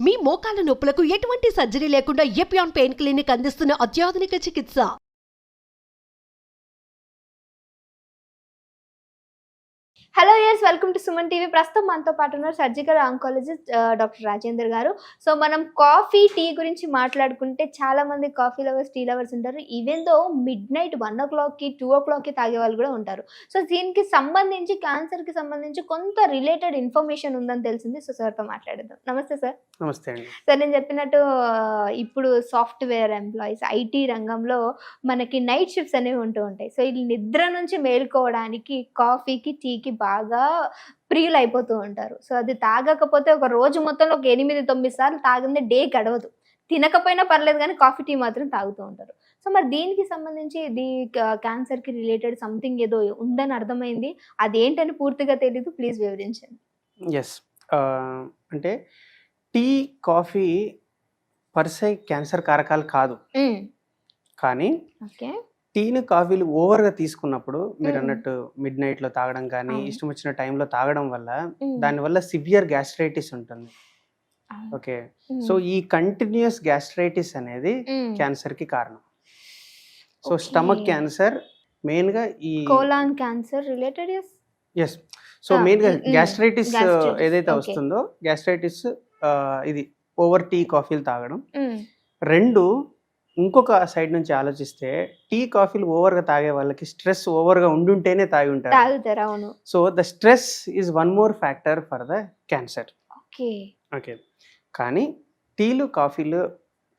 మీ మోకాల నొప్పులకు ఎటువంటి సర్జరీ లేకుండా ఎపియాన్ పెయిన్ క్లినిక్ అందిస్తున్న అత్యాధునిక చికిత్స. Hello yes, welcome to Suman TV. ప్రస్తుతం మనతో పాటు ఉన్నారు సర్జికల్ ఆంకాలజిస్ట్ డాక్టర్ రాజేందర్ గారు. సో మనం కాఫీ టీ గురించి మాట్లాడుకుంటే చాలా మంది కాఫీ లవర్స్, టీ లవర్స్ ఉంటారు. ఈవెన్ దో midnight 1 o'clockకి 2 o'clockకి తాగే వాళ్ళు కూడా ఉంటారు. సో దీనికి సంబంధించి క్యాన్సర్కి సంబంధించి కొంత రిలేటెడ్ ఇన్ఫర్మేషన్ ఉందని తెలిసింది. సో సార్తో మాట్లాడదాం. నమస్తే సార్. నమస్తే అండి. సార్, నేను చెప్పినట్టు ఇప్పుడు సాఫ్ట్వేర్ ఎంప్లాయీస్, ఐటీ రంగంలో మనకి నైట్ షిఫ్ట్స్ అనేవి ఉంటూ ఉంటాయి. సో వీళ్ళు నిద్ర నుంచి మేల్కోవడానికి కాఫీకి, టీకి బాగా ప్రియులు అయిపోతూ ఉంటారు. సో అది తాగకపోతే ఒక రోజు మొత్తంలో ఒక 8-9 సార్లు తాగిందే డే గడవదు. తినకపోయినా పర్లేదు కానీ కాఫీ, టీ మాత్రం తాగుతూ ఉంటారు. సో మరి దీనికి సంబంధించి క్యాన్సర్కి రిలేటెడ్ సంథింగ్ ఏదో ఉందని అర్థమైంది. అదేంటని పూర్తిగా తెలీదు, ప్లీజ్ వివరించండి. ఎస్, అంటే టీ, కాఫీ పర్సే క్యాన్సర్ కారకాలు కాదు. కానీ ఓకే, టీని, కాఫీలు ఓవర్గా తీసుకున్నప్పుడు మీరు అన్నట్టు midnight తాగడం కానీ ఇష్టం వచ్చిన టైంలో తాగడం వల్ల దానివల్ల సివియర్ గ్యాస్ట్రైటిస్ ఉంటుంది. ఓకే, సో ఈ కంటిన్యూస్ గ్యాస్ట్రైటిస్ అనేది క్యాన్సర్కి కారణం. సో స్టమక్ క్యాన్సర్ మెయిన్గా ఈ colon cancer related. Yes, so మెయిన్గా గ్యాస్ట్రైటిస్ ఏదైతే వస్తుందో, గ్యాస్ట్రైటిస్ ఇది ఓవర్ టీ, కాఫీలు తాగడం. రెండు, ఇంకొక సైడ్ నుంచి ఆలోచిస్తే టీ, కాఫీలు ఓవర్గా తాగే వాళ్ళకి స్ట్రెస్ ఓవర్గా ఉండుంటేనే తాగి ఉంటారు. So the stress is one more factor for the cancer. Okay, కానీ టీలు, కాఫీలు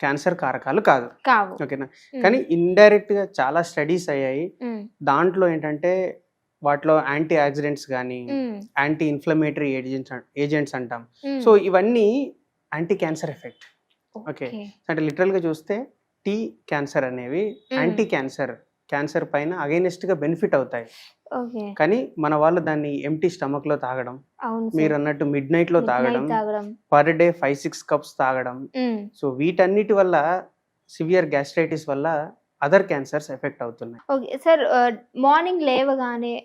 క్యాన్సర్ కారకాలు కాదు. ఓకేనా, కానీ ఇండైరెక్ట్ గా చాలా స్టడీస్ అయ్యాయి. దాంట్లో ఏంటంటే వాటిలో యాంటీ ఆక్సిడెంట్స్ కానీ, యాంటీ ఇన్ఫ్లమేటరీ ఏజెంట్స్ అంటాం. సో ఇవన్నీ యాంటీ క్యాన్సర్ ఎఫెక్ట్. ఓకే, అంటే లిటరల్ గా చూస్తే టీ, క్యాన్సర్ అనేవి యాంటీ క్యాన్సర్ పైన అగైనెస్ట్ గా బెనిఫిట్ అవుతాయి. కానీ మన వాళ్ళు దాన్ని ఎంటీ స్టమక్ లో తాగడం, మీరు అన్నట్టు midnight తాగడం, పర్ డే 5-6 కప్స్ తాగడం. సో వీటన్నిటి వల్ల సివియర్ గ్యాస్ట్రైటిస్ వల్ల అదర్ క్యాన్సర్స్ ఎఫెక్ట్ అవుతున్నాయి. ఓకే సార్, మార్నింగ్ లేవగానే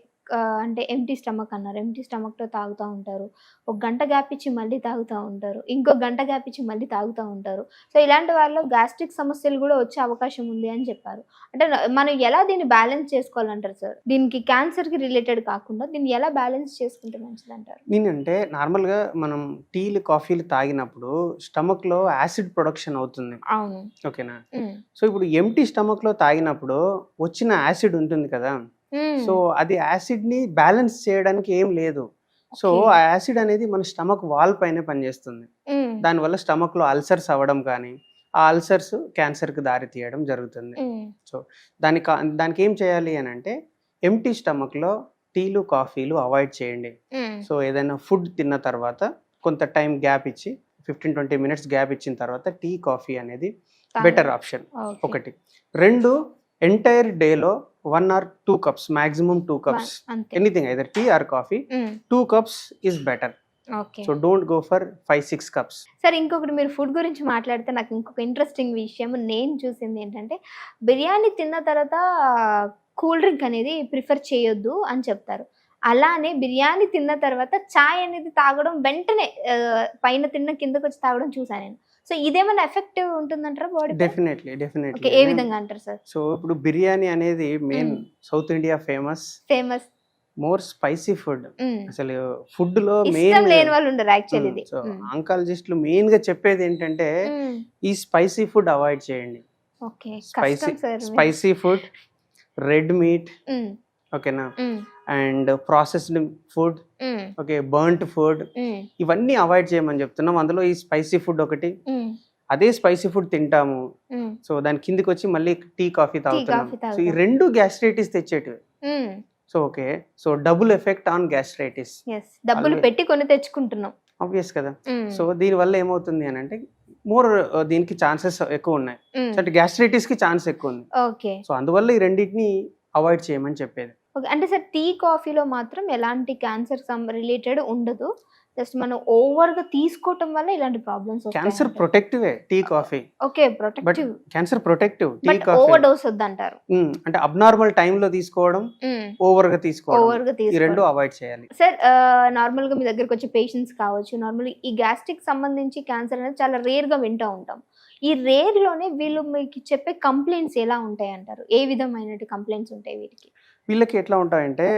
అంటే ఎంటీ స్టమక్ అన్నారు, ఎంటీ స్టమక్తో తాగుతూ ఉంటారు. ఒక గంట గ్యాప్ ఇచ్చి మళ్ళీ తాగుతూ ఉంటారు, ఇంకో గంట గ్యాప్ ఇచ్చి మళ్ళీ తాగుతూ ఉంటారు. సో ఇలాంటి వాళ్ళలో గ్యాస్ట్రిక్ సమస్యలు కూడా వచ్చే అవకాశం ఉంది అని చెప్పారు. అంటే మనం ఎలా దీన్ని బ్యాలెన్స్ చేసుకోవాలంటారు సార్? దీనికి క్యాన్సర్కి రిలేటెడ్ కాకుండా దీన్ని ఎలా బ్యాలెన్స్ చేసుకుంటే మంచిది అంటారు? నేనంటే నార్మల్గా మనం టీలు, కాఫీలు తాగినప్పుడు స్టమక్ లో యాసిడ్ ప్రొడక్షన్ అవుతుంది. అవును, ఓకేనా. సో ఇప్పుడు ఎంటీ స్టమక్ లో తాగినప్పుడు వచ్చిన యాసిడ్ ఉంటుంది కదా, సో అది యాసిడ్ ని బ్యాలెన్స్ చేయడానికి ఏం లేదు. సో ఆ యాసిడ్ అనేది మన స్టమక్ వాల్ పైన పనిచేస్తుంది. దానివల్ల స్టమక్ లో అల్సర్స్ అవ్వడం కానీ, ఆ అల్సర్స్ క్యాన్సర్ కి దారి తీయడం జరుగుతుంది. సో దానికి ఏం చేయాలి అని అంటే, ఎంటీ స్టమక్ లో టీలు, కాఫీలు అవాయిడ్ చేయండి. సో ఏదైనా ఫుడ్ తిన్న తర్వాత కొంత టైం గ్యాప్ ఇచ్చి 15-20 minutes గ్యాప్ ఇచ్చిన తర్వాత టీ, కాఫీ అనేది బెటర్ ఆప్షన్. ఒకటి. రెండు, ఎంటైర్ డేలో 1 or 2 cups, maximum 2 cups, anything, either tea or coffee, 2 cups is better. So don't go for 5-6 cups. Sir, ఇంకొకటి మీరు ఫుడ్ గురించి మాట్లాడితే నాకు ఇంకొక ఇంట్రెస్టింగ్ విషయం నేను చూసింది ఏంటంటే, బిర్యానీ తిన్న తర్వాత కూల్ డ్రింక్ అనేది ప్రిఫర్ చేయొద్దు అని చెప్తారు. అలానే బిర్యానీ తిన్న తర్వాత చాయ్ అనేది తాగడం, వెంటనే పైన తిన్న కిందకు వచ్చి తాగడం చూసాను నేను. సో ఇదేమైనా ఎఫెక్టివ్ ఉంటుందంటారా బాడీ? డెఫినెట్లీ. ఏ విధంగా అంటారు సార్? సో ఇప్పుడు బిర్యానీ అనేది main south India famous more spicy food. అసలు ఫుడ్ లో మెయిన్ లేని వాళ్ళు ఉండరు యాక్చువల్లీ. సో ఆంకాలజిస్టులు మెయిన్ గా చెప్పేది ఏంటంటే, ఈ స్పైసీ ఫుడ్ అవాయిడ్ చేయండి. స్పైసీ ఫుడ్, రెడ్ మీట్, ఓకేనా, and processed food, okay, burnt food, ఇవన్నీ అవాయిడ్ చేయమని చెప్తున్నాం. అందులో ఈ స్పైసీ ఫుడ్ ఒకటి. అదే స్పైసీ ఫుడ్ తింటాము, సో దాని కిందికి వచ్చి మళ్ళీ టీ, కాఫీ తాగుతున్నాం. సో ఈ రెండు గ్యాస్ట్రైటిస్ తెచ్చేటివి. So okay, so double effect on gastritis. డబ్బులు పెట్టి కొని తెచ్చుకుంటున్నాం, ఆబ్వియస్ కదా. సో దీని వల్ల ఏమవుతుంది అని అంటే, మోర్ దీనికి ఛాన్సెస్ ఎక్కువ ఉన్నాయి. అంటే గ్యాస్ట్రైటిస్ కి ఛాన్స్ ఎక్కువ ఉంది. సో అందువల్ల ఈ రెండింటిని అవాయిడ్ చేయమని చెప్పేది. ఓకే, అంటే సార్ టీ, కాఫీలో మాత్రం ఎలాంటి క్యాన్సర్ రిలేటెడ్ ఉండదు. జస్ట్ మనం ఓవర్గా తీసుకోవటం వల్ల ఇలాంటి ప్రాబ్లమ్స్ క్యాన్సర్ ప్రొటెక్టివే tea coffee, okay but protective, cancer protective tea but coffee overdose వద్దంటారు. అంటే అబ్నార్మల్ టైంలో తీసుకోవడం, ఓవర్ గా తీసుకోవడం, ఓవర్గా ఈ రెండు తీసుకోవడం. అవాయిడ్ చేయాలి. సార్ నార్మల్ గా మీ దగ్గరకు వచ్చే పేషెంట్స్ కావచ్చు, నార్మల్ ఈ గ్యాస్ట్రిక్ సంబంధించి క్యాన్సర్ అనేది చాలా రేర్ గా వింటూ ఉంటాం. ఈ రేర్ లోనే వీళ్ళు మీకు చెప్పే కంప్లైంట్స్ ఎలా ఉంటాయి అంటారు? ఏ విధమైన కంప్లైంట్స్ ఉంటాయి వీటికి? వీళ్ళకి ఎట్లా ఉంటాయంటే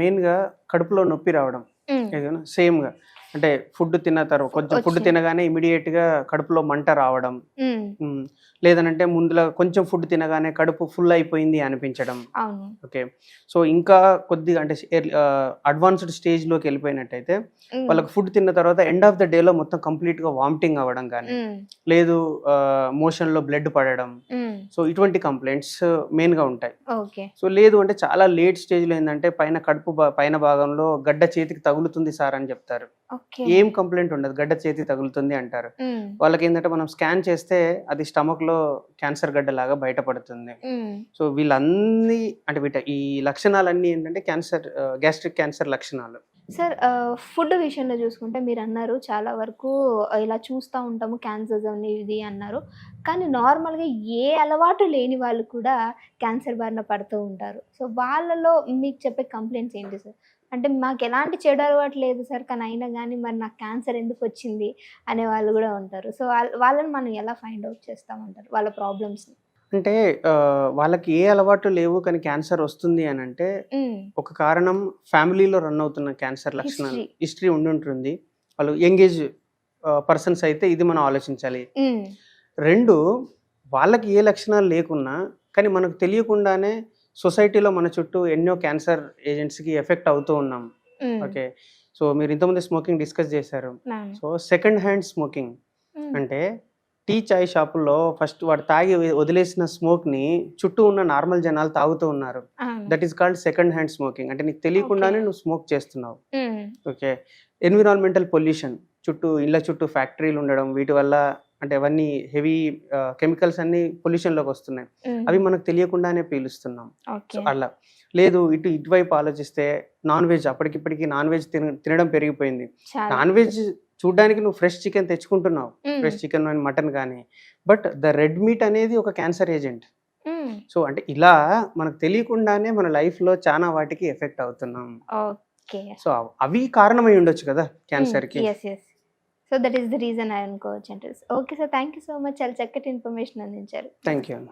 మెయిన్ గా కడుపులో నొప్పి రావడం, ఏదైనా సేమ్ గా అంటే ఫుడ్ తిన్న తర్వాత కొంచెం ఫుడ్ తినగానే ఇమీడియట్ గా కడుపులో మంట రావడం, లేదనంటే ముందులో కొంచెం ఫుడ్ తినగానే కడుపు ఫుల్ అయిపోయింది అనిపించడం. అవును. ఓకే, సో ఇంకా కొద్దిగా అంటే అడ్వాన్స్డ్ స్టేజ్ లోకి వెళ్ళిపోయినట్టయితే వాళ్ళకి ఫుడ్ తిన్న తర్వాత ఎండ్ ఆఫ్ ద డే లో మొత్తం కంప్లీట్ గా వామిటింగ్ అవ్వడం కానీ, లేదు మోషన్ లో బ్లడ్ పడడం, సో ఇటువంటి కంప్లైంట్స్ మెయిన్ గా ఉంటాయి. ఓకే. సో లేదు అంటే చాలా లేట్ స్టేజ్ లో ఏంటంటే పైన కడుపు పైన భాగంలో గడ్డ చేతికి తగులుతుంది సార్ అని చెప్తారు. ఏం కంప్లైంట్ ఉండదు, గడ్డ చేతికి తగులుతుంది అంటారు. వాళ్ళకి ఏంటంటే మనం స్కాన్ చేస్తే అది స్టమక్ లో క్యాన్సర్ గడ్డ లాగా బయటపడుతుంది. సో వీళ్ళన్నీ అంటే ఈ లక్షణాలన్నీ ఏంటంటే గ్యాస్ట్రిక్ క్యాన్సర్ లక్షణాలు. సార్ ఫుడ్ విషయంలో చూసుకుంటే మీరు అన్నారు చాలా వరకు ఇలా చూస్తూ ఉంటాము క్యాన్సర్స్ అని ఇది అన్నారు, కానీ నార్మల్గా ఏ అలవాటు లేని వాళ్ళు కూడా క్యాన్సర్ బారిన పడుతూ ఉంటారు. సో వాళ్ళలో మీకు చెప్పే కంప్లైంట్స్ ఏంటి సార్? అంటే మాకు ఎలాంటి చెడు అలవాటు లేదు సార్, కానీ అయినా కానీ మరి నాకు క్యాన్సర్ ఎందుకు వచ్చింది అనే వాళ్ళు కూడా ఉంటారు. సో వాళ్ళని మనం ఎలా ఫైండ్ అవుట్ చేస్తామంటారు వాళ్ళ ప్రాబ్లమ్స్ని? అంటే వాళ్ళకి ఏ అలవాటు లేవు కానీ క్యాన్సర్ వస్తుంది అని అంటే ఒక కారణం ఫ్యామిలీలో రన్ అవుతున్న క్యాన్సర్ లక్షణాలు, హిస్టరీ ఉండుంటుంది. వాళ్ళు యంగేజ్ పర్సన్స్ అయితే ఇది మనం ఆలోచించాలి. రెండు, వాళ్ళకి ఏ లక్షణాలు లేకున్నా కానీ మనకు తెలియకుండానే సొసైటీలో మన చుట్టూ ఎన్నో క్యాన్సర్ ఏజెంట్స్కి ఎఫెక్ట్ అవుతూ ఉన్నాం. ఓకే, సో మీరు ఇంతకుముందు స్మోకింగ్ డిస్కస్ చేశారు. సో సెకండ్ హ్యాండ్ స్మోకింగ్ అంటే టీ చాయ్ షాపుల్లో ఫస్ట్ వాడు తాగి వదిలేసిన స్మోక్ని చుట్టూ ఉన్న నార్మల్ జనాలు తాగుతూ ఉన్నారు. That is called second hand smoking. అంటే నీకు తెలియకుండానే నువ్వు స్మోక్ చేస్తున్నావు. ఓకే, ఎన్విరాన్మెంటల్ పొల్యూషన్, ఇళ్ళ చుట్టూ ఫ్యాక్టరీలు ఉండడం, వీటి వల్ల అంటే అవన్నీ హెవీ కెమికల్స్ అన్ని పొల్యూషన్లోకి వస్తున్నాయి. అవి మనకు తెలియకుండానే పీలుస్తున్నాం. సో అలా లేదు. ఇటువైపు ఆలోచిస్తే నాన్ వెజ్, అప్పటికిప్పటికి నాన్ వెజ్ తినడం పెరిగిపోయింది. నాన్ వెజ్ చూడడానికి నువ్వు ఫ్రెష్ చికెన్ తెచ్చుకుంటున్నావు, ఫ్రెష్ చికెన్ అండ్ మటన్ కానీ, బట్ ద రెడ్ మీట్ అనేది ఒక క్యాన్సర్ ఏజెంట్. సో అంటే ఇలా మనకు తెలియకుండానే మన లైఫ్లో చాలా వాటికి ఎఫెక్ట్ అవుతున్నాం. సో అవి కారణమై ఉండొచ్చు కదా క్యాన్సర్కి. So that is the reason అనుకోవచ్చు అంటే. Okay sir, thank you so much, చాలా చక్కటి ఇన్ఫర్మేషన్ అందించారు. Thank you.